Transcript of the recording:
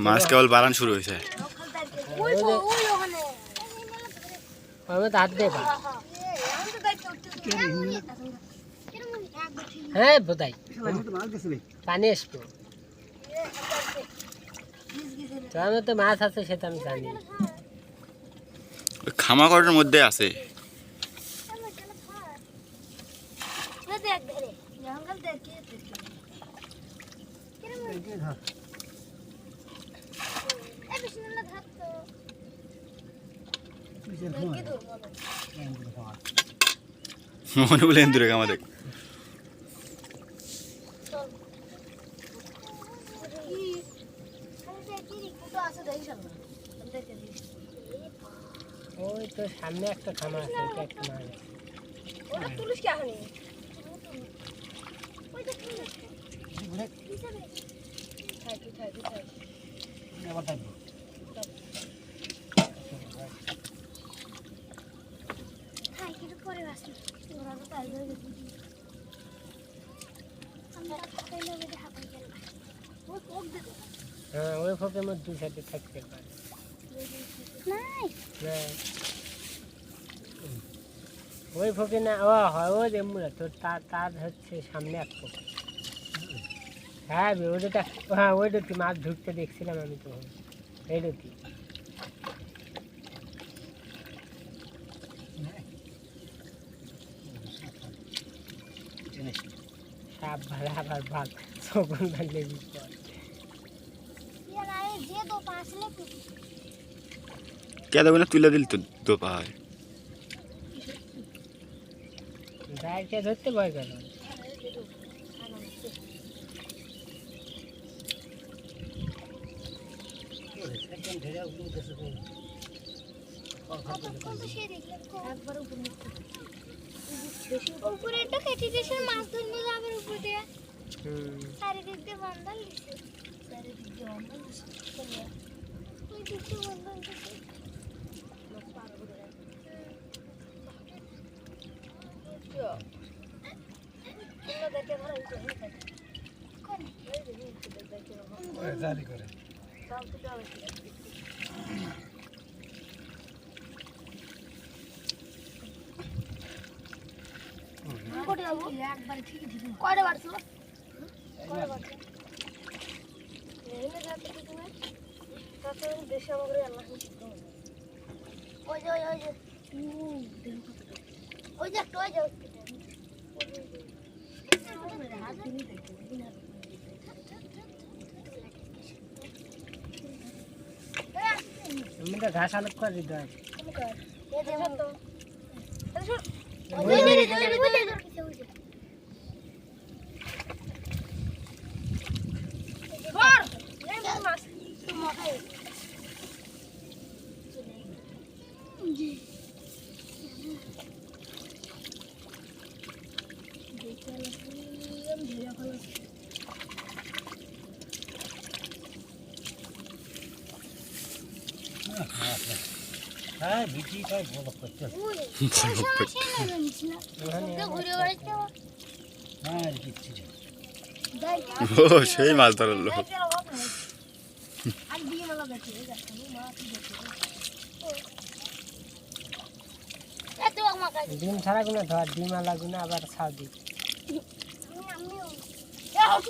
মাছ কেবল বাড়ান শুরু হয়েছে। হ্যাঁ বোধাই পানি আসবো তো মাছ আছে সেটা আমি জানি। খামাকড়ের মধ্যে আছে। মনে বলে দূরে আমাদের ওই তো সামনে একটা খামা আছে ওইটা একটা মাছ আছে। ওটা তুলিস কে হনি ওইটা তুলিস থাকি থাকি থাকি আবার থাকবো থাকি কিছু পরে আসি ওরা তো তাই ধরে গেছি আমরা তাইলে ওই হাতে গেল ওই কোক দে হ্যাঁ ওই ফোকের মধ্যে দুই সাইডে থাকতে পারে নাই না ওই ফোকে না ও হয় ওই যে মুরা তো তার হচ্ছে সামনে এক ফোক। হ্যাঁ ওইটা হ্যাঁ ওইটা কি মাছ ঢুকতে দেখছিলাম আমি তো এইটা কি সাপ ভাড়া আবার ভাগ সগুন ভাঙলে বিপদ। যে দো পাঁচলে কে দেবে না তুলে দিল তো দোপায় ডাইরেক্ট ধরতে ভয় গেল উপরেটা কেটে দিয়েছে মাছ ধরতে যাবে উপর দিয়ে চারিদিক দিয়ে বান্ধাল দিছে চারিদিক দিয়ে বান্ধাল দিছে ওই দিক দিয়ে বান্ধাল দিছে মাছ পার করে দেখে ধরো জারি করে একবার ঠিক ঠিক কয়টা বাড়ছিল কয়টা বাড়ছিল এনে যাতে কি তুমি তাতে দেশে আমাদের আল্লাহ ওই যে ওই যে ওই যে একটা ওই যে আমরা ঘাস আলোক করে দিতে হয় হ্যাঁ ভিটিটাই বলক করতে ও সেই মাছ ধরার লোক। ডিম ছাড়া গুলো ধর ডিম আলা গুলো আবার ছাড় দি মাছ